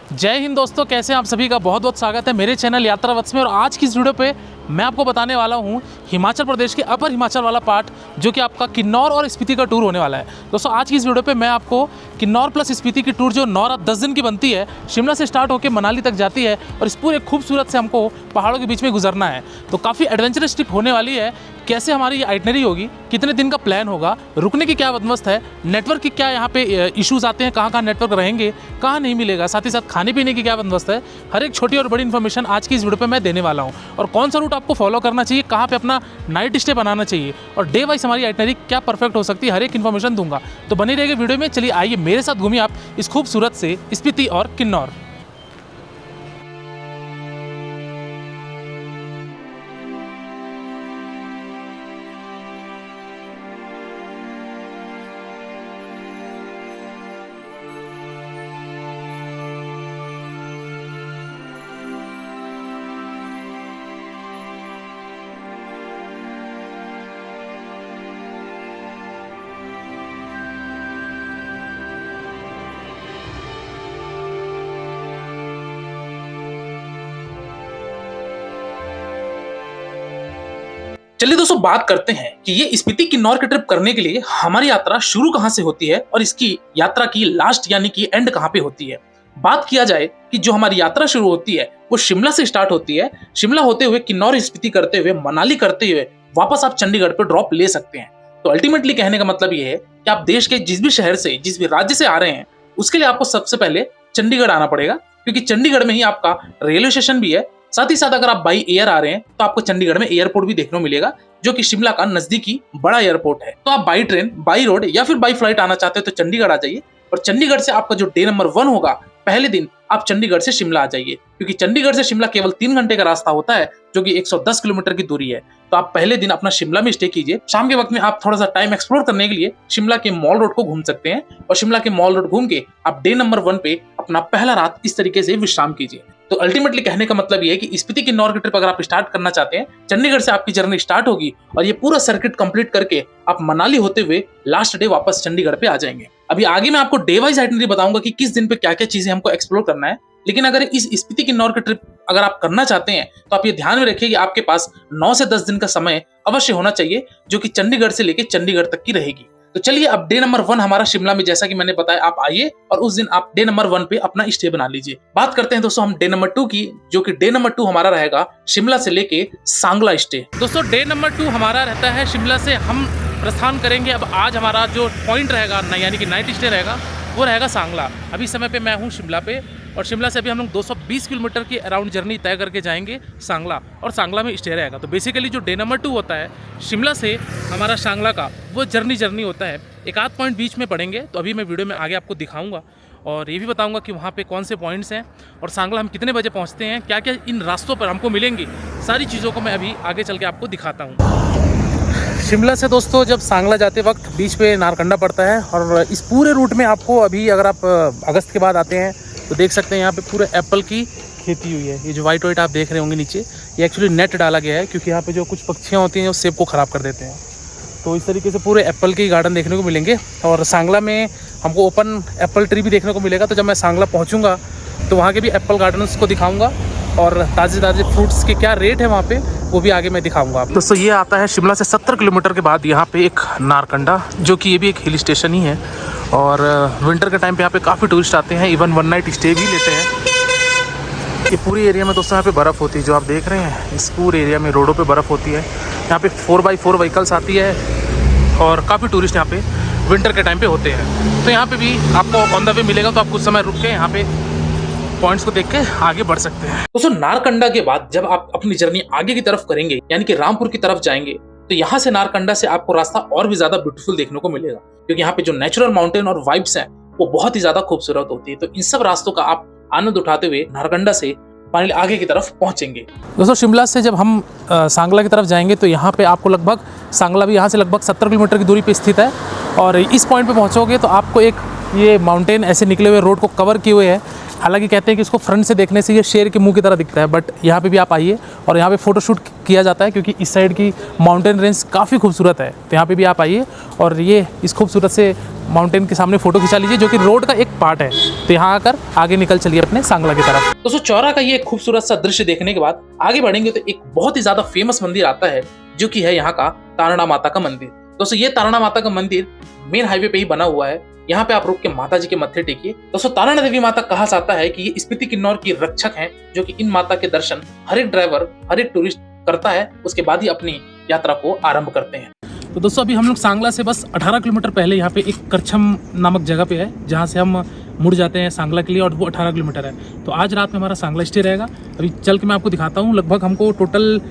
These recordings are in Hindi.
जय हिंद दोस्तों, कैसे हैं आप सभी का बहुत बहुत स्वागत है मेरे चैनल यात्रा वत्स में। और आज की इस वीडियो पे मैं आपको बताने वाला हूँ हिमाचल प्रदेश के अपर हिमाचल वाला पार्ट, जो कि आपका किन्नौर और स्पीति का टूर होने वाला है। दोस्तों आज की इस वीडियो पे मैं आपको किन्नौर प्लस स्पीति की टूर जो 9 रात 10 दिन की बनती है, शिमला से स्टार्ट होकर मनाली तक जाती है और इस पूरे खूबसूरत से हमको पहाड़ों के बीच में गुजरना है। तो काफ़ी एडवेंचरस ट्रिप होने वाली है। कैसे हमारी आइटनरी होगी, कितने दिन का प्लान होगा, रुकने की क्या बंदोबस्त है, नेटवर्क की क्या यहाँ पे इश्यूज आते हैं, कहाँ नेटवर्क रहेंगे, कहाँ नहीं मिलेगा, साथ ही साथ खाने पीने की क्या बंदोबस्त है, हर एक छोटी और बड़ी इन्फॉर्मेशन आज की इस वीडियो पे मैं देने वाला हूँ। और कौन सा रूट आपको फॉलो करना चाहिए, कहाँ पे अपना नाइट स्टे बनाना चाहिए और डे वाइज हमारी आइटनरी क्या परफेक्ट हो सकती है, हर एक इन्फॉर्मेशन दूंगा। तो बनी रहेगी वीडियो में। चलिए आइए मेरे साथ घूमिए आप इस खूबसूरत से स्पीति और किन्नौर। चलिए दोस्तों बात करते हैं कि ये स्पीति किन्नौर की ट्रिप करने के लिए हमारी यात्रा शुरू कहां से होती है और इसकी यात्रा की लास्ट यानी कि एंड कहां पे होती है। बात किया जाए कि जो हमारी यात्रा शुरू होती है वो शिमला से स्टार्ट होती है। शिमला होते हुए किन्नौर स्पीति करते हुए मनाली करते हुए वापस आप चंडीगढ़ पे ड्रॉप ले सकते हैं। तो अल्टीमेटली कहने का मतलब ये है कि आप देश के जिस भी शहर से, जिस भी राज्य से आ रहे हैं, उसके लिए आपको सबसे पहले चंडीगढ़ आना पड़ेगा, क्योंकि चंडीगढ़ में ही आपका रेलवे स्टेशन भी है। साथ ही साथ अगर आप बाई एयर आ रहे हैं तो आपको चंडीगढ़ में एयरपोर्ट भी देखने को मिलेगा, जो कि शिमला का नजदीकी बड़ा एयरपोर्ट है। तो आप बाई ट्रेन, बाई रोड या फिर बाई फ्लाइट आना चाहते हैं तो चंडीगढ़ आ जाइए। और चंडीगढ़ से आपका जो डे नंबर 1 होगा, पहले दिन आप चंडीगढ़ से शिमला आ जाइए, क्योंकि चंडीगढ़ से शिमला केवल 3 घंटे का रास्ता होता है, जो कि 110 किलोमीटर की दूरी है। तो आप पहले दिन अपना शिमला में स्टे कीजिए। शाम के वक्त में आप थोड़ा सा टाइम एक्सप्लोर करने के लिए शिमला के मॉल रोड को घूम सकते हैं और शिमला के मॉल रोड घूम के आप डे नंबर 1 पे अपना पहला रात इस तरीके से विश्राम कीजिए। तो अल्टीमेटली कहने का मतलब ये है कि स्पीति किन्नौर की ट्रिप अगर आप स्टार्ट करना चाहते हैं, चंडीगढ़ से आपकी जर्नी स्टार्ट होगी और ये पूरा सर्किट कंप्लीट करके आप मनाली होते हुए लास्ट डे वापस चंडीगढ़ पे आ जाएंगे। अभी आगे मैं आपको डे वाइज आइटनरी बताऊंगा कि किस दिन पे क्या क्या चीजें हमको एक्सप्लोर करना है। लेकिन अगर इस स्पीति किन्नौर की ट्रिप अगर आप करना चाहते हैं तो आप ये ध्यान में रखिए कि आपके पास 9 से 10 दिन का समय अवश्य होना चाहिए, जो कि चंडीगढ़ से लेकर चंडीगढ़ तक की रहेगी। तो चलिए अब डे नंबर 1 हमारा शिमला में, जैसा कि मैंने बताया, आप आइए और उस दिन आप डे नंबर 1 पे अपना स्टे बना लीजिए। बात करते हैं दोस्तों हम डे नंबर 2 की, जो कि डे नंबर 2 हमारा रहेगा शिमला से लेके सांगला स्टे। दोस्तों डे नंबर 2 हमारा रहता है शिमला से हम प्रस्थान करेंगे। अब आज हमारा जो पॉइंट रहेगा यानी कि नाइट स्टे रहेगा वो रहेगा सांगला। अभी समय पे मैं हूँ शिमला पे और शिमला से अभी हम लोग 220 किलोमीटर की अराउंड जर्नी तय करके जाएंगे सांगला, और सांगला में स्टे रहेगा। तो बेसिकली जो डे नंबर 2 होता है शिमला से हमारा सांगला का, वो जर्नी होता है। एक आध पॉइंट बीच में पड़ेंगे, तो अभी मैं वीडियो में आगे आपको दिखाऊंगा और ये भी बताऊंगा कि वहाँ पे कौन से पॉइंट्स हैं और सांगला हम कितने बजे पहुँचते हैं, क्या क्या इन रास्तों पर हमको मिलेंगी, सारी चीज़ों को मैं अभी आगे चल के आपको दिखाता हूँ। शिमला से दोस्तों जब सांगला जाते वक्त बीच पे नारकंडा पड़ता है और इस पूरे रूट में आपको, अभी अगर आप अगस्त के बाद आते हैं तो देख सकते हैं यहाँ पे पूरे एप्पल की खेती हुई है। ये जो वाइट वाइट आप देख रहे होंगे नीचे, ये एक्चुअली नेट डाला गया है, क्योंकि यहाँ पे जो कुछ पक्षियाँ होती हैं वो सेब को ख़राब कर देते हैं। तो इस तरीके से पूरे एप्पल के गार्डन देखने को मिलेंगे और सांगला में हमको ओपन एप्पल ट्री भी देखने को मिलेगा। तो जब मैं सांगला पहुँचूँगा तो वहाँ के भी एप्पल गार्डन्स को दिखाऊँगा और ताज़े ताज़े फ्रूट्स के क्या रेट है वहाँ पे, वो भी आगे मैं दिखाऊंगा आपको। दोस्तों ये आता है शिमला से 70 किलोमीटर के बाद यहाँ पे एक नारकंडा, जो कि ये भी एक हिल स्टेशन ही है। और विंटर के टाइम पे यहाँ पे काफ़ी टूरिस्ट आते हैं, इवन 1 नाइट स्टे भी लेते हैं। ये पूरी एरिया में दोस्तों यहाँ पे बर्फ़ होती है, जो आप देख रहे हैं इस पूरे एरिया में रोडों पर बर्फ़ होती है। यहाँ पे 4x4 व्हीकल्स आती है और काफ़ी टूरिस्ट यहाँ पे विंटर के टाइम पे होते हैं। तो यहाँ पे भी आपको ऑन द वे मिलेगा, तो आप कुछ समय रुक के यहाँ पे पॉइंट्स को देख के आगे बढ़ सकते हैं। दोस्तों नारकंडा के बाद जब आप अपनी जर्नी आगे की तरफ करेंगे, यानी कि रामपुर की तरफ जाएंगे, तो यहाँ से नारकंडा से आपको रास्ता और भी ज्यादा ब्यूटीफुल देखने को मिलेगा, क्योंकि यहाँ पे जो नेचुरल माउंटेन और वाइब्स हैं वो बहुत ही ज्यादा खूबसूरत होती है। तो इन सब रास्तों का आप आनंद उठाते हुए नारकंडा से फाइनली आगे की तरफ पहुंचेंगे। दोस्तों शिमला से जब हम सांगला की तरफ जाएंगे तो यहाँ पे आपको लगभग, सांगला भी यहाँ से लगभग 70 किलोमीटर की दूरी पे स्थित है और इस पॉइंट पे पहुँचोगे तो आपको एक ये माउंटेन ऐसे निकले हुए रोड को कवर किए हुए है। हालांकि कहते हैं कि इसको फ्रंट से देखने से ये शेर के मुंह की तरह दिखता है, बट यहाँ पे भी आप आइए और यहाँ पे फ़ोटोशूट किया जाता है, क्योंकि इस साइड की माउंटेन रेंज काफ़ी खूबसूरत है। तो यहाँ पे भी आप आइए और ये इस खूबसूरत से माउंटेन के सामने फ़ोटो खिंचा लीजिए, जो कि रोड का एक पार्ट है। तो यहाँ आकर आगे निकल चलिए अपने सांगला की तरफ। दोस्तों चौरा का ये खूबसूरत सा दृश्य देखने के बाद आगे बढ़ेंगे तो एक बहुत ही ज़्यादा फेमस मंदिर आता है, जो कि है यहाँ का तारणा माता का मंदिर। दोस्तों ये तारणा माता का मंदिर मेन हाईवे पे ही बना हुआ है। यहाँ पे आप रुक के माता जी के मत्थे टेकिए। दोस्तों तारणा देवी माता कहा जाता है कि ये स्पीति किन्नौर की रक्षक हैं, जो कि इन माता के दर्शन हर एक ड्राइवर, हर एक टूरिस्ट करता है, उसके बाद ही अपनी यात्रा को आरंभ करते हैं। तो दोस्तों अभी हम लोग सांगला से बस 18 किलोमीटर पहले यहाँ पे एक करछम नामक जगह पे है, जहाँ से हम मुड़ जाते हैं सांगला के लिए, और वो 18 किलोमीटर है। तो आज रात में हमारा सांगला स्टे रहेगा। अभी चल के मैं आपको दिखाता हूँ। लगभग हमको टोटल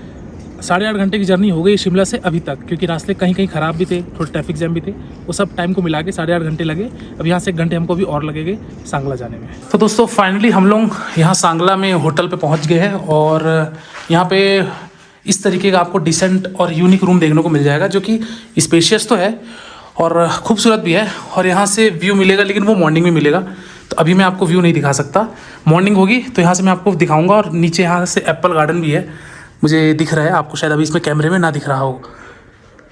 8.5 घंटे की जर्नी हो गई शिमला से अभी तक, क्योंकि रास्ते कहीं कहीं ख़राब भी थे, थोड़े ट्रैफिक जैम भी थे। वो सब टाइम को मिला के 8.5 घंटे लगे। अब यहाँ से 1 घंटे हमको भी और लगेंगे सांगला जाने में। तो दोस्तों फाइनली हम लोग यहाँ सांगला में होटल पे पहुँच गए हैं, और यहाँ पे इस तरीके का आपको डिसेंट और यूनिक रूम देखने को मिल जाएगा, जो कि स्पेशियस तो है और खूबसूरत भी है, और यहाँ से व्यू मिलेगा, लेकिन वो मॉर्निंग में मिलेगा। तो अभी मैं आपको व्यू नहीं दिखा सकता, मॉर्निंग होगी तो यहाँ से मैं आपको दिखाऊंगा। और नीचे यहाँ से एप्पल गार्डन भी है, मुझे दिख रहा है, आपको शायद अभी इसमें कैमरे में ना दिख रहा हो।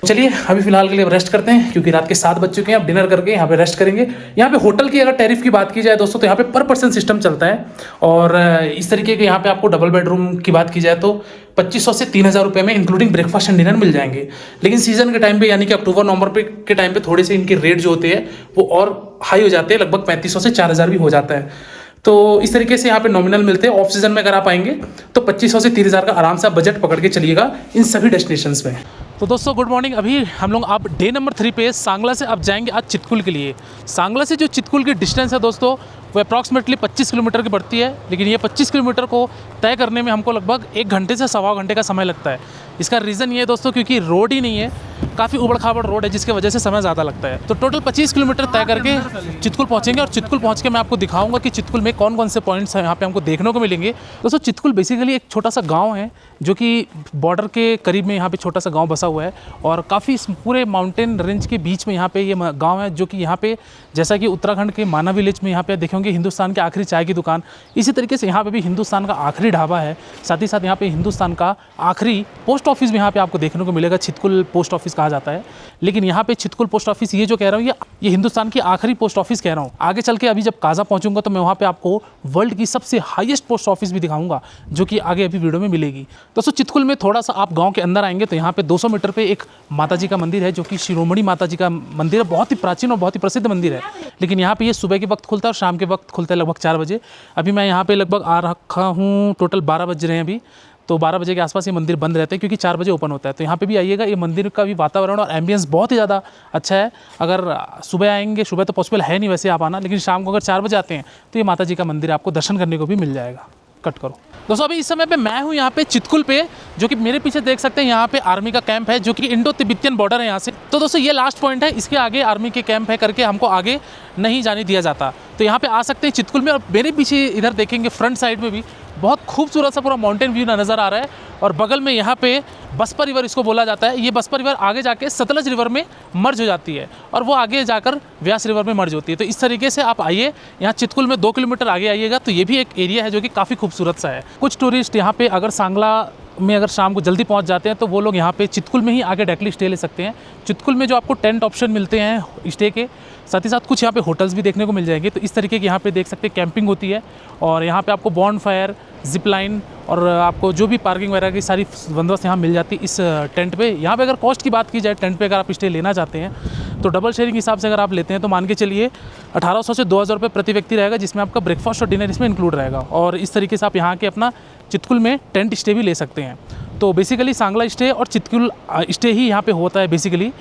चलिए अभी फिलहाल के लिए रेस्ट करते हैं, क्योंकि रात के 7 बज चुके हैं। अब डिनर करके यहाँ पे रेस्ट करेंगे। यहाँ पे होटल की अगर टैरिफ की बात की जाए दोस्तों, तो यहाँ पे पर पर्सन सिस्टम चलता है, और इस तरीके के यहाँ पे आपको डबल बेडरूम की बात की जाए तो 2500 से 3000 रुपये में इंक्लूडिंग ब्रेकफास्ट एंड डिनर मिल जाएंगे। लेकिन सीजन के टाइम पे, यानी कि अक्टूबर नवंबर के टाइम पे थोड़े से इनके रेट जो होते हैं वो और हाई हो जाते हैं, लगभग 3500 से 4000 भी हो जाता है। तो इस तरीके से यहाँ पे नॉमिनल मिलते हैं। ऑफ सीजन में अगर आप आएंगे तो 2500 से 30,000 का आराम से आप बजट पकड़ के चलिएगा इन सभी डेस्टिनेशंस में। तो दोस्तों गुड मॉर्निंग। अभी हम लोग आप डे नंबर 3 पे सांगला से अब जाएंगे आज चितकुल के लिए। सांगला से जो चितकुल की डिस्टेंस है दोस्तों, वो अप्रॉक्सीमेटली 25 किलोमीटर की पड़ती है। लेकिन ये 25 किलोमीटर को तय करने में हमको लगभग 1 घंटे से 1.25 घंटे का समय लगता है। इसका रीज़न ये है दोस्तों, क्योंकि रोड ही नहीं है, काफ़ी उबड़ खाबड़ रोड है, जिसकी वजह से समय ज़्यादा लगता है। तो टोटल 25 किलोमीटर तय करके चितकुल पहुँचेंगे, और चितकुल पहुँच के मैं आपको दिखाऊंगा कि चितकुल में कौन कौन से पॉइंट्स हैं यहाँ पे हमको देखने को मिलेंगे। दोस्तों चितकुल बेसिकली एक छोटा सा गाँव है, जो कि बॉर्डर के करीब में यहाँ पे छोटा सा गाँव बसा हुआ है, और काफ़ी पूरे माउंटेन रेंज के बीच में यहाँ पे ये गाँव है, जो कि यहाँ पे जैसा कि उत्तराखंड के माना विलेज में यहाँ पे देखेंगे हिंदुस्तान की आखिरी चाय की दुकान, इसी तरीके से यहाँ पे भी हिंदुस्तान का आखिरी ढाबा है। साथ ही साथ यहाँ पे हिंदुस्तान का आखिरी पोस्ट ऑफिस भी यहाँ पे आपको देखने को मिलेगा। चितकुल पोस्ट ऑफिस कहा जाता है, लेकिन यहाँ पे चितकुल पोस्ट ऑफिस ये जो कह रहा हूँ, ये हिंदुस्तान की आखिरी पोस्ट ऑफिस कह रहा हूँ। आगे चल के अभी जब काजा पहुँचूंगा तो मैं वहाँ पे आपको वर्ल्ड की सबसे हाईएस्ट पोस्ट ऑफिस भी दिखाऊंगा, जो कि आगे अभी वीडियो में मिलेगी। दोस्तों चितकुल में थोड़ा सा आप गाँव के अंदर आएंगे तो यहाँ पे 200 मीटर पे एक माता जी का मंदिर है, जो कि शिरोमणि माता जी का मंदिर है। बहुत ही प्राचीन और बहुत ही प्रसिद्ध मंदिर है। लेकिन यहाँ पे ये सुबह के वक्त खुलता है और शाम के वक्त खुलता है लगभग 4 बजे। अभी मैं यहाँ पे लगभग आ रखा हूँ, टोटल 12 बज रहे हैं अभी, तो 12 बजे के आसपास ये मंदिर बंद रहता है, क्योंकि 4 बजे ओपन होता है। तो यहाँ पे भी आइएगा। ये मंदिर का भी वातावरण और एम्बियंस बहुत ही ज़्यादा अच्छा है। अगर सुबह आएंगे, सुबह तो पॉसिबल है नहीं वैसे आप आना, लेकिन शाम को अगर 4 बजे आते हैं तो ये माता जी का मंदिर आपको दर्शन करने को भी मिल जाएगा। कट करो दोस्तों। अभी इस समय पे मैं हूँ यहाँ पे चितकुल पे, जो कि मेरे पीछे देख सकते हैं यहाँ पे आर्मी का कैंप है, जो कि इंडो तिब्बतियन बॉर्डर है यहाँ से। तो दोस्तों ये लास्ट पॉइंट है, इसके आगे आर्मी के कैंप है करके हमको आगे नहीं जाने दिया जाता। तो यहाँ पे आ सकते हैं चितकुल में। और मेरे पीछे इधर देखेंगे फ्रंट साइड में भी बहुत खूबसूरत सा पूरा माउंटेन व्यू नज़र आ रहा है, और बगल में यहाँ पे बसपा रिवर इसको बोला जाता है। ये बसपा रिवर आगे जाके सतलज रिवर में मर्ज हो जाती है, और वो आगे जाकर व्यास रिवर में मर्ज होती है। तो इस तरीके से आप आइए यहाँ चितकुल में 2 किलोमीटर आगे आइएगा तो ये भी एक एरिया है जो कि काफ़ी खूबसूरत सा है। कुछ टूरिस्ट यहाँ पे अगर सांगला में अगर शाम को जल्दी पहुँच जाते हैं तो वो लोग यहाँ पे चितकुल में ही आगे डायरेक्टली स्टे ले सकते हैं। चितकुल में जो आपको टेंट ऑप्शन मिलते हैं स्टे के, साथ ही साथ कुछ यहाँ पे होटल्स भी देखने को मिल जाएंगे। तो इस तरीके की यहाँ पे देख सकते हैं कैंपिंग होती है, और यहाँ पे आपको बॉन्ड फायर, जिप लाइन और आपको जो भी पार्किंग वगैरह की सारी बंदोबस्त यहाँ मिल जाती है इस टेंट पे। यहाँ पे अगर कॉस्ट की बात की जाए, टेंट पे अगर आप स्टे लेना चाहते हैं तो डबल शेयरिंग हिसाब से अगर आप लेते हैं तो मान के चलिए 1800 से 2000 रुपये प्रति व्यक्ति रहेगा, जिसमें आपका ब्रेकफास्ट और डिनर इसमें इंक्लूड रहेगा। और इस तरीके से आप यहाँ के अपना चितकुल में टेंट स्टे भी ले सकते हैं। तो बेसिकली सांगला स्टे और चितकुल स्टे ही यहाँ पे होता है बेसिकली,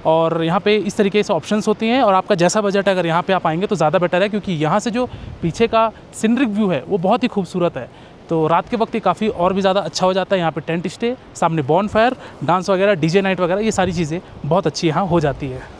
और यहाँ पे इस तरीके से ऑप्शंस होती हैं। और आपका जैसा बजट है, अगर यहाँ पे आप आएंगे तो ज़्यादा बेटर है, क्योंकि यहाँ से जो पीछे का सीनरिक व्यू है वो बहुत ही खूबसूरत है। तो रात के वक्त ये काफ़ी और भी ज़्यादा अच्छा हो जाता है। यहाँ पे टेंट स्टे, सामने बॉन फायर, डांस वगैरह, डीजे नाइट वगैरह, ये सारी चीज़ें बहुत अच्छी यहाँ हो जाती है।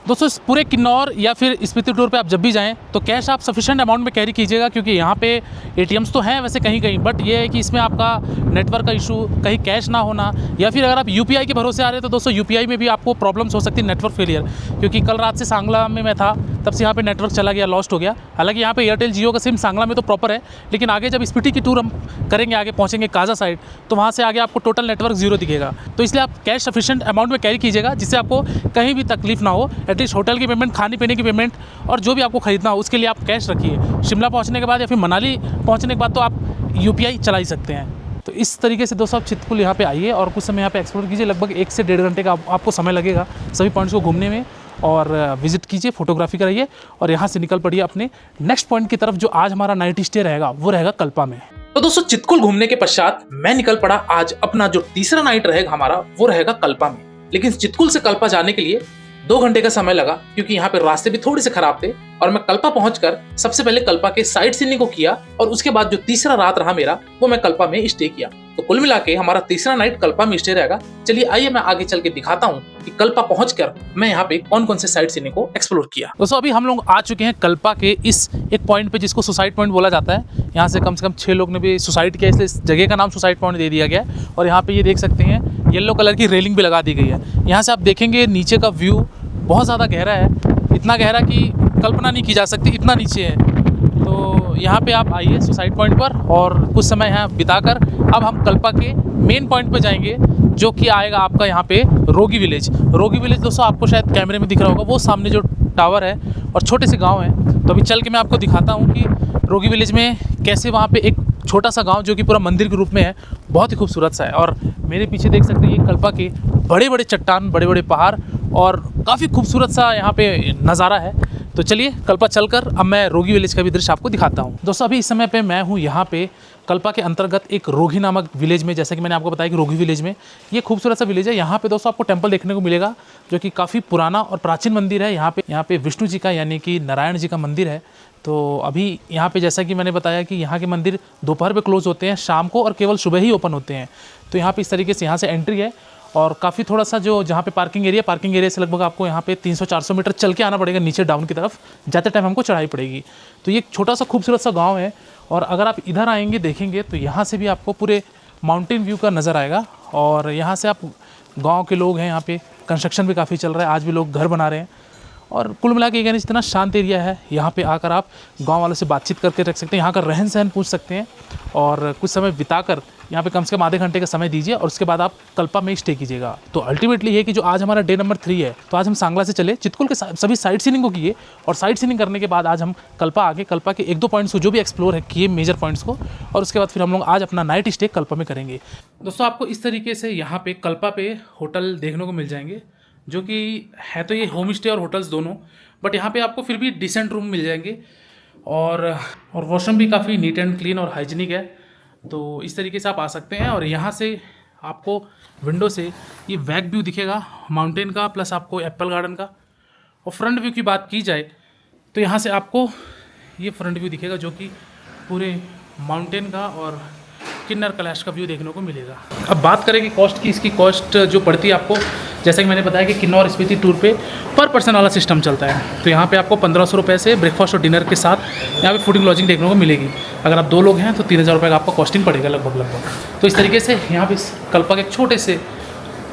दोस्तों इस पूरे किन्नौर या फिर स्पीति टूर पे आप जब भी जाएं तो कैश आप सफिशिएंट अमाउंट में कैरी कीजिएगा, क्योंकि यहाँ पे एटीएम्स तो हैं वैसे कहीं कहीं, बट ये है कि इसमें आपका नेटवर्क का इशू, कहीं कैश ना होना, या फिर अगर आप यूपीआई के भरोसे आ रहे हैं तो दोस्तों यूपीआई में भी आपको प्रॉब्लम्स हो सकती है, नेटवर्क फेलियर। क्योंकि कल रात से सांगला में मैं था, तब से यहाँ पे नेटवर्क चला गया, लॉस्ट हो गया। हालांकि यहाँ पे एयरटेल जियो का सिम सांगला में तो प्रॉपर है, लेकिन आगे जब स्पीति की टूर हम करेंगे, आगे पहुँचेंगे काजा साइड, तो वहाँ से आगे आपको टोटल नेटवर्क जीरो दिखेगा। तो इसलिए आप कैश सफिशिएंट अमाउंट में कैरी कीजिएगा, जिससे आपको कहीं भी तकलीफ ना हो। एटलीस्ट होटल की पेमेंट, खाने पीने की पेमेंट और जो भी आपको खरीदना हो उसके लिए आप कैश रखिए। शिमला पहुँचने के बाद या फिर मनाली पहुँचने के बाद तो आप UPI चला ही सकते हैं। तो इस तरीके से दोस्तों आप चितकुल यहाँ पे आइए और कुछ समय यहाँ पे एक्सप्लोर कीजिए। लगभग 1 से 1.5 घंटे का आपको समय लगेगा सभी पॉइंट्स को घूमने में। और विजिट कीजिए, फोटोग्राफी कराइए और यहाँ से निकल पड़िए अपने नेक्स्ट पॉइंट की तरफ, जो आज हमारा नाइट स्टे रहेगा वो रहेगा कल्पा में। तो दोस्तों चितकुल घूमने के पश्चात मैं निकल पड़ा। आज अपना जो तीसरा नाइट रहेगा हमारा वो रहेगा कल्पा में। लेकिन चितकुल से कल्पा जाने के लिए 2 घंटे का समय लगा, क्योंकि यहाँ पे रास्ते भी थोड़े से खराब थे। और मैं कल्पा पहुंचकर सबसे पहले कल्पा के साइड सीइंग को किया और उसके बाद जो तीसरा रात रहा मेरा वो मैं कल्पा में स्टे किया। तो कुल मिला के हमारा तीसरा नाइट कल्पा में स्टे रहेगा। चलिए आइए मैं आगे चल के दिखाता हूँ कि कल्पा पहुंचकर मैं यहाँ पे कौन कौन से साइड सीइंग को एक्सप्लोर किया। दोस्तों अभी हम लोग आ चुके हैं कल्पा के इस एक पॉइंट पे जिसको सुसाइड पॉइंट बोला जाता है। यहाँ से कम 6 लोग ने भी सुसाइड किया, इसलिए इस जगह का नाम सुसाइड पॉइंट दे दिया गया है। और यहाँ पे ये देख सकते हैं येलो कलर की रेलिंग भी लगा दी गई है। यहाँ से आप देखेंगे नीचे का व्यू बहुत ज़्यादा गहरा है, इतना गहरा कि कल्पना नहीं की जा सकती, इतना नीचे है। तो यहाँ पे आप आइए सुसाइड पॉइंट पर और कुछ समय यहाँ बिताकर अब हम कल्पा के मेन पॉइंट पे जाएंगे, जो कि आएगा आपका यहाँ पे रोगी विलेज। रोगी विलेज दोस्तों आपको शायद कैमरे में दिख रहा होगा, वो सामने जो टावर है और छोटे से गाँव है। तो अभी चल के मैं आपको दिखाता हूँ कि रोगी विलेज में कैसे वहाँ पे एक छोटा सा गांव जो कि पूरा मंदिर के रूप में है, बहुत ही खूबसूरत सा है। और मेरे पीछे देख सकते हैं ये कल्पा के बड़े बड़े चट्टान, बड़े बड़े पहाड़ और काफ़ी खूबसूरत सा यहाँ पे नज़ारा है। तो चलिए कल्पा चलकर अब मैं रोगी विलेज का भी दृश्य आपको दिखाता हूँ। दोस्तों अभी इस समय पे मैं हूँ यहाँ पे कल्पा के अंतर्गत एक रोगी नामक विलेज में। जैसा कि मैंने आपको बताया कि रोगी विलेज में ये खूबसूरत सा विलेज है। यहाँ पे दोस्तों आपको टेंपल देखने को मिलेगा, जो कि काफ़ी पुराना और प्राचीन मंदिर है। यहाँ पे विष्णु जी का यानी कि नारायण जी का मंदिर है। तो अभी यहाँ पे जैसा कि मैंने बताया कि यहाँ के मंदिर दोपहर पे क्लोज़ होते हैं, शाम को और केवल सुबह ही ओपन होते हैं। तो यहाँ पे इस तरीके से यहाँ से एंट्री है और काफ़ी थोड़ा सा जो जहाँ पे पार्किंग एरिया से लगभग आपको यहाँ पे 300-400 मीटर चल के आना पड़ेगा नीचे डाउन की तरफ। जाते टाइम हमको चढ़ाई पड़ेगी। तो ये एक छोटा सा खूबसूरत सा गाँव है और अगर आप इधर आएंगे देखेंगे तो यहाँ से भी आपको पूरे माउंटेन व्यू का नज़र आएगा। और यहाँ से आप गाँव के लोग हैं, यहाँ पे कंस्ट्रक्शन भी काफ़ी चल रहा है, आज भी लोग घर बना रहे हैं। और कुल मिला के कहने इतना शांत एरिया है, यहाँ पे आकर आप गांव वालों से बातचीत करके रख सकते हैं, यहाँ का रहन सहन पूछ सकते हैं और कुछ समय बिताकर यहाँ पे कम से कम आधे घंटे का समय दीजिए और उसके बाद आप कल्पा में स्टे कीजिएगा। तो अल्टीमेटली ये कि जो आज हमारा डे नंबर 3 है, तो आज हम सांगला से चले, चितकुल के सभी साइड सीइंग को किए और साइड सीइंग करने के बाद आज हम कल्पा आगे कल्पा के 1-2 पॉइंट्स को जो भी एक्सप्लोर है किए मेजर पॉइंट्स को, और उसके बाद फिर हम लोग आज अपना नाइट स्टे कल्पा में करेंगे। दोस्तों आपको इस तरीके से यहाँ पे कल्पा पे होटल देखने को मिल जाएंगे, जो कि है तो ये होम स्टे और होटल्स दोनों, बट यहाँ पे आपको फिर भी डिसेंट रूम मिल जाएंगे और वॉशरूम भी काफ़ी नीट एंड क्लीन और हाइजीनिक है। तो इस तरीके से आप आ सकते हैं और यहाँ से आपको विंडो से ये बैक व्यू दिखेगा माउंटेन का, प्लस आपको एप्पल गार्डन का। और फ्रंट व्यू की बात की जाए तो यहाँ से आपको ये फ्रंट व्यू दिखेगा, जो कि पूरे माउंटेन का और किन्नर कैलाश का व्यू देखने को मिलेगा। अब बात करें कि कॉस्ट की, इसकी कॉस्ट जो पड़ती है आपको, जैसा कि मैंने बताया कि किन्नौर स्पीति टूर पे पर पर्सन वाला सिस्टम चलता है। तो यहाँ पे आपको 1500 रुपये से ब्रेकफास्ट और डिनर के साथ यहाँ पे फूडिंग लॉजिंग देखने को मिलेगी। अगर आप 2 लोग हैं तो 3000 रुपये का आपको कॉस्टिंग पड़ेगा लगभग। तो इस तरीके से यहाँ पे कल्पा के एक छोटे से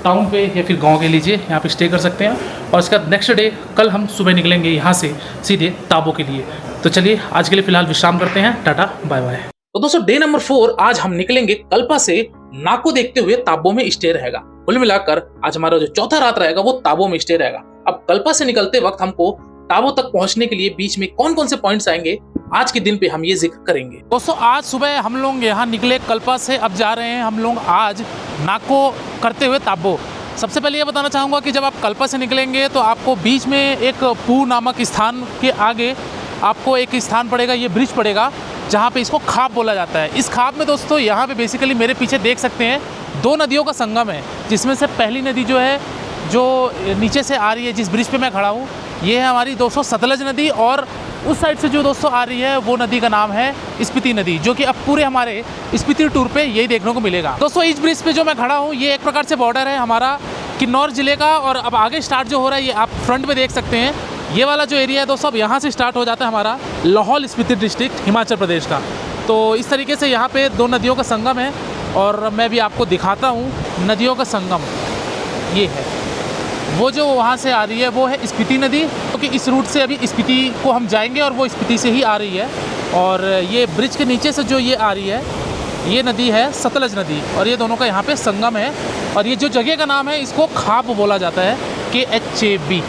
टाउन पे या फिर गाँव के लीजिए यहाँ पे स्टे कर सकते हैं। और इसका नेक्स्ट डे कल हम सुबह निकलेंगे यहाँ से सीधे ताबो के लिए। तो चलिए आज के लिए फिलहाल विश्राम करते हैं, टाटा बाय बाय। तो दोस्तों डे नंबर 4 आज हम निकलेंगे कल्पा से नाको देखते हुए ताबो में स्टे रहेगा। कुल मिलाकर आज हमारा जो चौथा रात रहेगा वो ताबो में स्टे रहेगा। अब कल्पा से निकलते वक्त हमको ताबो तक पहुंचने के लिए बीच में कौन कौन से पॉइंट्स आएंगे आज के दिन पे हम ये जिक्र करेंगे। दोस्तों आज सुबह हम लोग यहाँ निकले कल्पा से, अब जा रहे हैं हम लोग आज नाको करते हुए ताबो। सबसे पहले ये बताना चाहूँगा कि जब आप कल्पा से निकलेंगे तो आपको बीच में एक पू नामक स्थान के आगे आपको एक स्थान पड़ेगा, ये ब्रिज पड़ेगा जहाँ पे इसको खाप बोला जाता है। इस खाप में दोस्तों यहाँ पे बेसिकली मेरे पीछे देख सकते हैं 2 नदियों का संगम है, जिसमें से पहली नदी जो है जो नीचे से आ रही है, जिस ब्रिज पे मैं खड़ा हूँ, ये है हमारी दोस्तों सतलज नदी। और उस साइड से जो दोस्तों आ रही है वो नदी का नाम है स्पीति नदी, जो कि अब पूरे हमारे स्पीति टूर पे यही देखने को मिलेगा। दोस्तों इस ब्रिज पे जो मैं खड़ा हूँ ये एक प्रकार से बॉर्डर है हमारा किन्नौर जिले का, और अब आगे स्टार्ट जो हो रहा है ये आप फ्रंट में देख सकते हैं। ये वाला जो एरिया है दोस्तों अब यहाँ से स्टार्ट हो जाता है हमारा लाहौल स्पीति डिस्ट्रिक्ट हिमाचल प्रदेश का। तो इस तरीके से यहाँ पे 2 नदियों का संगम है और मैं भी आपको दिखाता हूँ नदियों का संगम। ये है वो जो वहाँ से आ रही है वो है स्पीति नदी, क्योंकि इस रूट से अभी स्पीति को हम जाएंगे और वो स्पीति से ही आ रही है। और ये ब्रिज के नीचे से जो ये आ रही है ये नदी है सतलज नदी, और ये दोनों का यहाँ पे संगम है। और ये जो जगह का नाम है इसको खाप बोला जाता है, KHAB।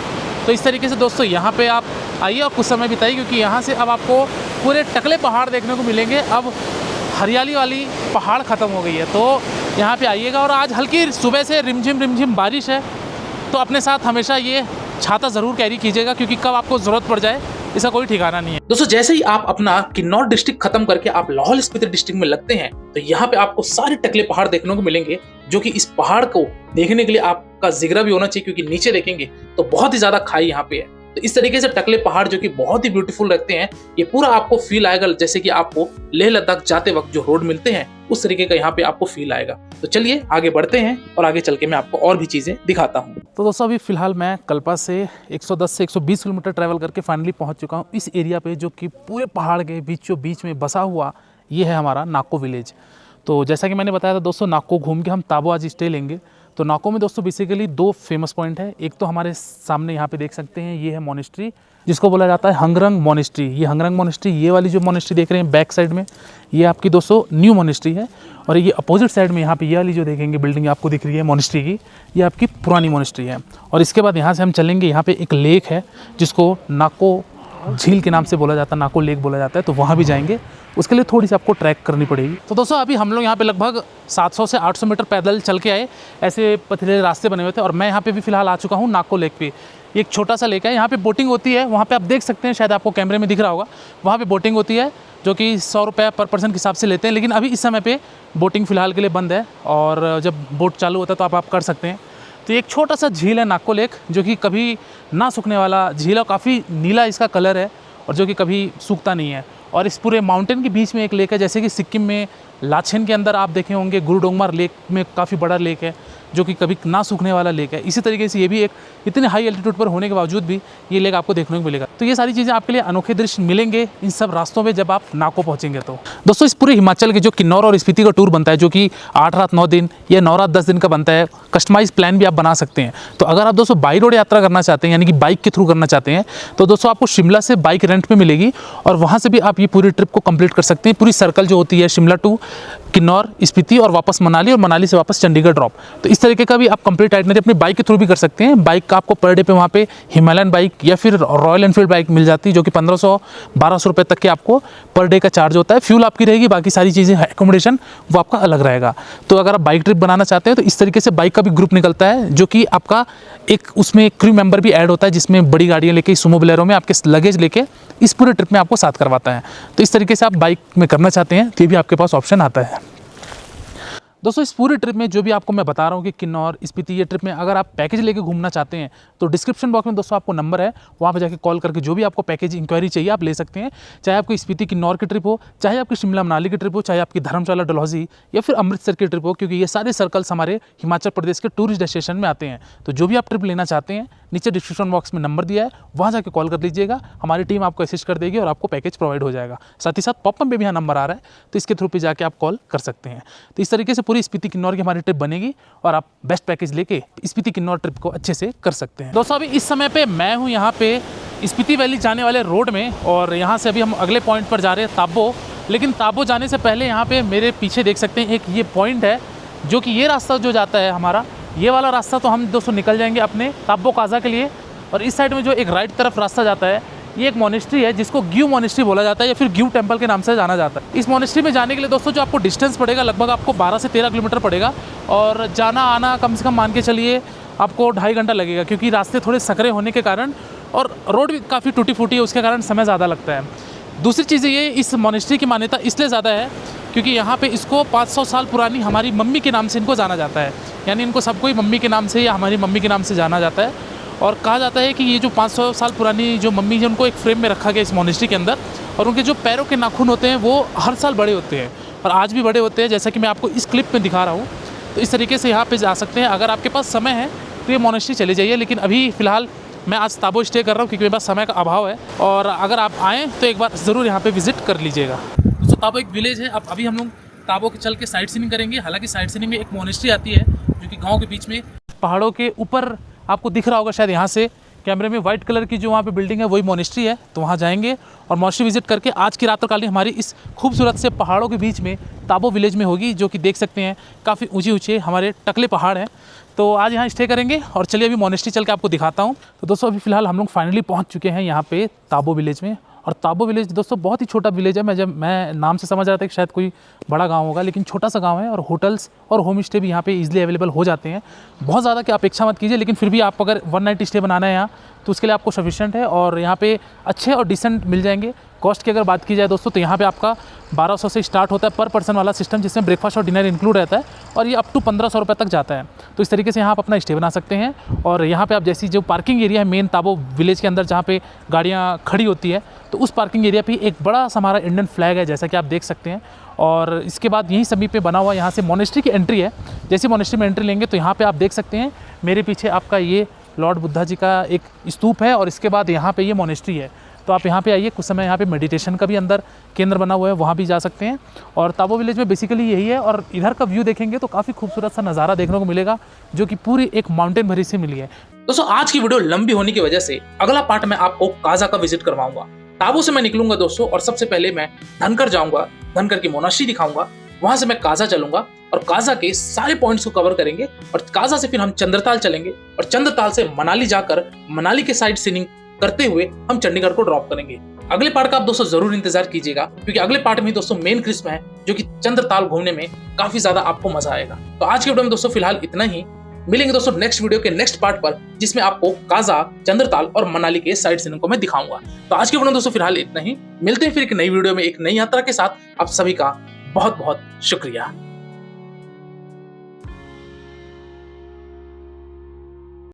तो इस तरीके से दोस्तों यहाँ पे आप आइए और कुछ समय बिताइए, क्योंकि यहाँ से अब आपको पूरे टकले पहाड़ देखने को मिलेंगे। अब हरियाली वाली पहाड़ ख़त्म हो गई है, तो यहाँ पे आइएगा। और आज हल्की सुबह से रिमझिम बारिश है, तो अपने साथ हमेशा ये छाता ज़रूर कैरी कीजिएगा, क्योंकि कब आपको ज़रूरत पड़ जाए इसका कोई ठिकाना नहीं है। दोस्तों जैसे ही आप अपना किन्नौर डिस्ट्रिक्ट खत्म करके आप लाहौल स्पीति डिस्ट्रिक्ट में लगते हैं, तो यहाँ पे आपको सारे टकले पहाड़ देखने को मिलेंगे, जो कि इस पहाड़ को देखने के लिए आपका जिगरा भी होना चाहिए, क्योंकि नीचे देखेंगे तो बहुत ही ज्यादा खाई यहाँ पे है। तो इस तरीके से टकले पहाड़ जो कि बहुत ही ब्यूटीफुल लगते हैं, ये पूरा आपको फील आएगा जैसे कि आपको लेह लद्दाख जाते वक्त जो रोड मिलते हैं उस तरीके का यहाँ पे आपको फील आएगा। तो चलिए आगे बढ़ते हैं और आगे चल के मैं आपको और भी चीजें दिखाता हूँ। तो दोस्तों अभी फिलहाल मैं कल्पा से 110 से 120 किलोमीटर ट्रैवल करके फाइनली पहुँच चुका हूँ इस एरिया पे, जो कि पूरे पहाड़ के बीचों बीच में बसा हुआ ये है हमारा नाको विलेज। तो जैसा कि मैंने बताया था दोस्तों, नाको घूम के हम ताबो आज स्टे लेंगे। तो नाको में दोस्तों बेसिकली 2 फेमस पॉइंट है। एक तो हमारे सामने यहाँ पे देख सकते हैं, ये है मोनेस्ट्री जिसको बोला जाता है हंगरंग मोनेस्ट्री। ये हंगरंग मोनेस्ट्री, ये वाली जो मोनेस्ट्री देख रहे हैं बैक साइड में, ये आपकी दोस्तों न्यू मोनेस्ट्री है। और ये अपोजिट साइड में यहाँ पे ये वाली जो देखेंगे बिल्डिंग आपको दिख रही है मोनेस्ट्री की, ये आपकी पुरानी मोनेस्ट्री है। और इसके बाद यहाँ से हम चलेंगे, यहाँ पे एक लेक है जिसको नाको झील के नाम से बोला जाता है, नाको लेक बोला जाता है, तो वहाँ भी जाएंगे। उसके लिए थोड़ी सी आपको ट्रैक करनी पड़ेगी। तो दोस्तों अभी हम लोग यहाँ पे लगभग 700 से 800 मीटर पैदल चल के आए, ऐसे पथरीले रास्ते बने हुए थे। और मैं यहाँ पे भी फिलहाल आ चुका हूँ नाको लेक पे। एक छोटा सा लेक है, यहाँ पे बोटिंग होती है, वहाँ पे आप देख सकते हैं, शायद आपको कैमरे में दिख रहा होगा, वहाँ पे बोटिंग होती है जो कि 100 रुपये पर पर्सन के हिसाब से लेते हैं। लेकिन अभी इस समय पे बोटिंग फिलहाल के लिए बंद है, और जब बोट चालू होता है तो आप कर सकते हैं। तो एक छोटा सा झील है नाको लेक, जो कि कभी ना सूखने वाला झील है, काफ़ी नीला इसका कलर है और जो कि कभी सूखता नहीं है। और इस पूरे माउंटेन के बीच में एक लेक है, जैसे कि सिक्किम में लाचेन के अंदर आप देखे होंगे गुरुडोंगमार लेक में काफ़ी बड़ा लेक है, जो कि कभी ना सूखने वाला लेक है। इसी तरीके से ये भी एक इतने हाई एल्टीट्यूड पर होने के बावजूद भी ये लेक आपको देखने को मिलेगा। तो ये सारी चीज़ें आपके लिए अनोखे दृश्य मिलेंगे इन सब रास्तों पे जब आप नाको पहुंचेंगे। तो दोस्तों इस पूरे हिमाचल के जो किन्नौर और स्पीति का टूर बनता है, जो कि 8 रात 9 दिन या 9 रात 10 दिन का बनता है, कस्टमाइज प्लान भी आप बना सकते हैं। तो अगर आप दोस्तों बाई रोड यात्रा करना चाहते हैं, यानी कि बाइक के थ्रू करना चाहते हैं, तो दोस्तों आपको शिमला से बाइक रेंट पे मिलेगी और वहाँ से भी आप ये पूरी ट्रिप को कंप्लीट कर सकते हैं। पूरी सर्कल जो होती है शिमला टू किन्नौर, स्पीति और वापस मनाली, और मनाली से वापस चंडीगढ़ ड्रॉप। तो इस तरीके का भी आप कंप्लीट आइटनरी अपनी बाइक के थ्रू भी कर सकते हैं। बाइक का आपको पर डे पे वहाँ पे हिमालयन बाइक या फिर रॉयल एनफील्ड बाइक मिल जाती है, जो कि 1500-1200 रुपये तक के आपको पर डे का चार्ज होता है। फ्यूल आपकी रहेगी, बाकी सारी चीज़ें एकोमोडेशन वो आपका अलग रहेगा। तो अगर आप बाइक ट्रिप बनाना चाहते हैं तो इस तरीके से बाइक का भी ग्रुप निकलता है, जो कि आपका एक उसमें क्रू मेंबर भी ऐड होता है, जिसमें बड़ी गाड़ियाँ लेके सुमो बोलेरो में आपके लगेज लेके इस पूरे ट्रिप में आपको साथ करवाता है। तो इस तरीके से आप बाइक में करना चाहते हैं तो ये भी आपके पास ऑप्शन आता है। दोस्तों इस पूरी ट्रिप में जो भी आपको मैं बता रहा हूँ कि किन्नौर स्पीति ये ट्रिप में अगर आप पैकेज लेके घूमना चाहते हैं तो डिस्क्रिप्शन बॉक्स में दोस्तों आपको नंबर है, वहाँ पे जाके कॉल करके जो भी आपको पैकेज इंक्वायरी चाहिए आप ले सकते हैं। चाहे आपकी स्पीति किन्नौर की ट्रिप हो, चाहे आपकी शिमला मनाली की ट्रिप हो, चाहे आपकी धर्मशाला डलहौजी या फिर अमृतसर की ट्रिप हो, क्योंकि ये सारे सर्कल्स हमारे हिमाचल प्रदेश के टूरिस्ट डेस्टिनेशन में आते हैं। तो जो भी आप ट्रिप लेना चाहते हैं, नीचे डिस्क्रिप्शन बॉक्स में नंबर दिया है, वहाँ जाके कॉल कर लीजिएगा, हमारी टीम आपको असिस्ट कर देगी और आपको पैकेज प्रोवाइड हो जाएगा। साथ ही साथ पॉपअप पे भी यहाँ नंबर आ रहा है, तो इसके थ्रू पे जाके आप कॉल कर सकते हैं। तो इस तरीके से पूरी स्पीति किन्नौर की हमारी ट्रिप बनेगी और आप बेस्ट पैकेज लेके स्पीति किन्नौर ट्रिप को अच्छे से कर सकते हैं। दोस्तों अभी इस समय पे मैं हूँ यहाँ पे स्पीति वैली जाने वाले रोड में, और यहाँ से अभी हम अगले पॉइंट पर जा रहे हैं ताबो। लेकिन ताबो जाने से पहले यहाँ पे मेरे पीछे देख सकते हैं एक ये पॉइंट है, जो कि ये रास्ता जो जाता है हमारा, ये वाला रास्ता तो हम दोस्तों निकल जाएंगे अपने ताबो काजा के लिए। और इस साइड में जो एक राइट तरफ रास्ता जाता है, ये एक मोनेस्ट्री है जिसको ग्यू मोनेस्ट्री बोला जाता है या फिर ग्यू टेम्पल के नाम से जाना जाता है। इस मोनेस्ट्री में जाने के लिए दोस्तों जो आपको डिस्टेंस पड़ेगा लगभग आपको 12 से 13 किलोमीटर पड़ेगा, और जाना आना कम से कम मान के चलिए आपको 2.5 घंटा लगेगा, क्योंकि रास्ते थोड़े सकरे होने के कारण और रोड भी काफ़ी टूटी फूटी है, उसके कारण समय ज़्यादा लगता है। दूसरी चीज़ ये, इस मोनेस्ट्री की मान्यता इसलिए ज़्यादा है क्योंकि यहाँ पे इसको 500 साल पुरानी हमारी मम्मी के नाम से इनको जाना जाता है, यानी इनको सबको ही मम्मी के नाम से या हमारी मम्मी के नाम से जाना जाता है। और कहा जाता है कि ये जो 500 साल पुरानी जो मम्मी है उनको एक फ्रेम में रखा गया इस मोनेस्ट्री के अंदर, और उनके जो पैरों के नाखून होते हैं वो हर साल बड़े होते हैं और आज भी बड़े होते हैं, जैसा कि मैं आपको इस क्लिप में दिखा रहा हूँ। तो इस तरीके से यहाँ पे जा सकते हैं। अगर आपके पास समय है तो ये मोनेस्ट्री चले जाइए, लेकिन अभी फ़िलहाल मैं आज ताबो स्टे कर रहा हूँ क्योंकि मेरे पास समय का अभाव है। और अगर आप आएँ तो एक बार ज़रूर यहाँ पर विज़िट कर लीजिएगा। तो ताबो एक विलेज है। अब अभी हम लोग ताबो के चल के साइट सीइंग करेंगे। हालांकि साइट सीइंग में एक मोनेस्ट्री आती है जो कि गाँव के बीच में पहाड़ों के ऊपर आपको दिख रहा होगा शायद यहाँ से कैमरे में व्हाइट कलर की जो वहाँ पे बिल्डिंग है वही मोनेस्ट्री है, तो वहाँ जाएंगे और मोनेस्ट्री विजिट करके आज की रात्रिकालीन हमारी इस खूबसूरत से पहाड़ों के बीच में ताबो विलेज में होगी, जो कि देख सकते हैं काफ़ी ऊंचे ऊंचे हमारे टकले पहाड़ हैं। तो आज यहाँ स्टे करेंगे और चलिए अभी मोनेस्ट्री चल के आपको दिखाता हूँ। तो दोस्तों अभी फ़िलहाल हम लोग फाइनली पहुँच चुके हैं यहाँ पे ताबो विलेज में। और ताबो विलेज दोस्तों बहुत ही छोटा विलेज है। मैं नाम से समझ रहा था कि शायद कोई बड़ा गांव होगा, लेकिन छोटा सा गांव है और होटल्स और होम स्टे भी यहाँ पे इजीली अवेलेबल हो जाते हैं। बहुत ज़्यादा की अपेक्षा मत कीजिए, लेकिन फिर भी आप अगर 1 नाइट स्टे बनाना है यहाँ तो उसके लिए आपको सफिशिएंट है और यहाँ पे अच्छे और डिसेंट मिल जाएंगे। कॉस्ट की अगर बात की जाए दोस्तों तो यहाँ पे आपका 1200 से स्टार्ट होता है पर पर्सन वाला सिस्टम, जिसमें ब्रेकफास्ट और डिनर इंक्लूड रहता है और ये अप टू 1500 रुपये तक जाता है। तो इस तरीके से यहाँ आप अपना स्टे बना सकते हैं। और यहाँ पे आप जैसी जो पार्किंग एरिया है मेन ताबो विलेज के अंदर जहाँ पे गाड़ियाँ खड़ी होती है, तो उस पार्किंग एरिया पे एक बड़ा सा हमारा इंडियन फ्लैग है, जैसा कि आप देख सकते हैं। और इसके बाद यहीं सभी पे बना हुआ यहाँ से मोनेस्ट्री की एंट्री है। जैसे मोनेस्ट्री में एंट्री लेंगे तो यहाँ पे आप देख सकते हैं मेरे पीछे आपका ये लॉर्ड बुद्धा जी का एक स्तूप है और इसके बाद यहाँ पे ये मोनेस्ट्री है। तो आप यहाँ पे आइए, कुछ समय यहाँ पे मेडिटेशन का भी अंदर केंद्र बना हुआ है, वहाँ भी जा सकते हैं। और ताबो विलेज में बेसिकली यही है। और इधर का व्यू देखेंगे तो काफ़ी खूबसूरत सा नज़ारा देखने को मिलेगा, जो कि पूरी एक माउंटेन भरी से मिली है। दोस्तों आज की वीडियो लंबी होने की वजह से अगला पार्ट में आपको काजा का विजिट करवाऊंगा। ताबो से मैं निकलूंगा दोस्तों और सबसे पहले मैं धनकर जाऊंगा, धनकर की मोनास्ट्री दिखाऊंगा, वहां से मैं काजा चलूंगा और काजा के सारे पॉइंट्स को कवर करेंगे। और काजा से फिर हम चंद्रताल चलेंगे और चंद्रताल से मनाली जाकर मनाली के साइड सीइंग करते हुए हम चंडीगढ़ को ड्रॉप करेंगे। अगले पार्ट का आप दोस्तों जरूर इंतजार कीजिएगा, क्योंकि अगले पार्ट में दोस्तों मेन क्रिस्म है, जो कि चंद्रताल घूमने में काफी ज्यादा आपको मजा आएगा। तो आज के वीडियो में दोस्तों फिलहाल इतना ही। मिलेंगे दोस्तों नेक्स्ट वीडियो के नेक्स्ट पार्ट पर, जिसमें आपको काजा, चंद्रताल और मनाली के साइड सीइंग को मैं दिखाऊंगा। तो आज के वीडियो में दोस्तों फिलहाल इतना ही। मिलते हैं फिर एक नई वीडियो में एक नई यात्रा के साथ। आप सभी का बहुत बहुत शुक्रिया।